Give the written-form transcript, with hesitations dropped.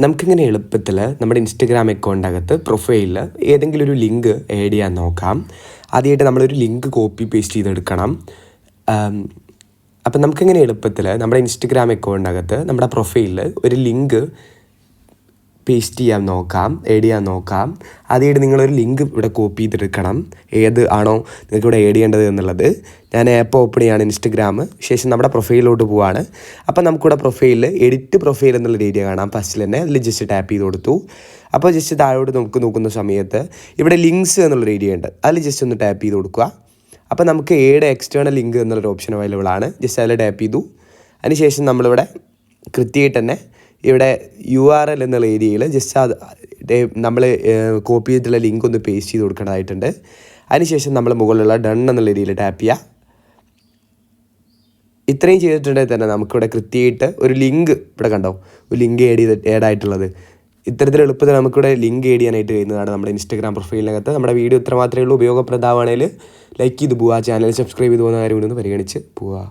നമുക്കിങ്ങനെ എളുപ്പത്തിൽ നമ്മുടെ ഇൻസ്റ്റഗ്രാം അക്കൗണ്ടിനകത്ത് പ്രൊഫൈലിൽ ഏതെങ്കിലും ഒരു ലിങ്ക് ആഡ് ചെയ്യാൻ നോക്കാം. ആദ്യമായിട്ട് നമ്മളൊരു ലിങ്ക് കോപ്പി പേസ്റ്റ് ചെയ്തെടുക്കണം. അപ്പം നമുക്കിങ്ങനെ എളുപ്പത്തിൽ നമ്മുടെ ഇൻസ്റ്റഗ്രാം അക്കൗണ്ടിനകത്ത് നമ്മുടെ പ്രൊഫൈലിൽ ഒരു ലിങ്ക് പേസ്റ്റ് ചെയ്യാൻ നോക്കാം, ആഡ് ചെയ്യാൻ നോക്കാം. ആദ്യമായിട്ട് നിങ്ങളൊരു ലിങ്ക് ഇവിടെ കോപ്പി ചെയ്തെടുക്കണം, ഏത് ആണോ നിങ്ങൾക്ക് ഇവിടെ ആഡ് ചെയ്യേണ്ടത് എന്നുള്ളത്. ഞാൻ ആപ്പ് ഓപ്പൺ ചെയ്യാണ് ഇൻസ്റ്റഗ്രാം, ശേഷം നമ്മുടെ പ്രൊഫൈലിലോട്ട് പോവാണ്. അപ്പം നമുക്കിവിടെ പ്രൊഫൈലിൽ എഡിറ്റ് പ്രൊഫൈൽ എന്നുള്ളൊരു ഏരിയ കാണാം ഫസ്റ്റിൽ തന്നെ. അതിൽ ജസ്റ്റ് ടാപ്പ് ചെയ്ത് കൊടുത്തു. അപ്പോൾ ജസ്റ്റ് താഴോട്ട് നമുക്ക് നോക്കുന്ന സമയത്ത് ഇവിടെ ലിങ്ക്സ് എന്നുള്ളൊരു ഏരിയ ഉണ്ട്, അതിൽ ജസ്റ്റ് ഒന്ന് ടാപ്പ് ചെയ്ത് കൊടുക്കുക. അപ്പോൾ നമുക്ക് ഏഡ് എക്സ്റ്റേണൽ ലിങ്ക് എന്നുള്ളൊരു ഓപ്ഷൻ അവൈലബിൾ ആണ്. ജസ്റ്റ് അതിൽ ടാപ്പ് ചെയ്തു. അതിനുശേഷം നമ്മളിവിടെ കൃത്യമായിട്ട് തന്നെ ഇവിടെ URL എന്നുള്ള ഏരിയയിൽ ജസ്റ്റ് അത് നമ്മൾ കോപ്പി ചെയ്തിട്ടുള്ള ലിങ്ക് ഒന്ന് പേസ്റ്റ് ചെയ്ത് കൊടുക്കേണ്ടതായിട്ടുണ്ട്. അതിനുശേഷം നമ്മൾ മുകളിലുള്ള ഡൺ എന്നുള്ള ഏരിയയിൽ ടാപ്പ് ചെയ്യുക. ഇത്രയും ചെയ്തിട്ടുണ്ടെങ്കിൽ തന്നെ നമുക്കിവിടെ കൃത്യമായിട്ട് ഒരു ലിങ്ക് ഇവിടെ കണ്ടോ, ഒരു ലിങ്ക് ആഡ് ആയിട്ടുള്ളത്. ഇത്തരത്തിൽ എളുപ്പത്തിൽ നമുക്കിവിടെ ലിങ്ക് ആഡ് ചെയ്യാനായിട്ട് കഴിയുന്നതാണ് നമ്മുടെ ഇൻസ്റ്റഗ്രാം പ്രൊഫൈലിനകത്ത്. നമ്മുടെ വീഡിയോ ഇത്ര മാത്രമേ ഉള്ളൂ. ഉപയോഗപ്രദമാണെങ്കിൽ ലൈക്ക് ചെയ്ത് പോവുക, ചാനൽ സബ്സ്ക്രൈബ് ചെയ്ത് പോകുന്ന കാര്യം കൂടി ഒന്ന് പരിഗണിച്ച് പോവുക.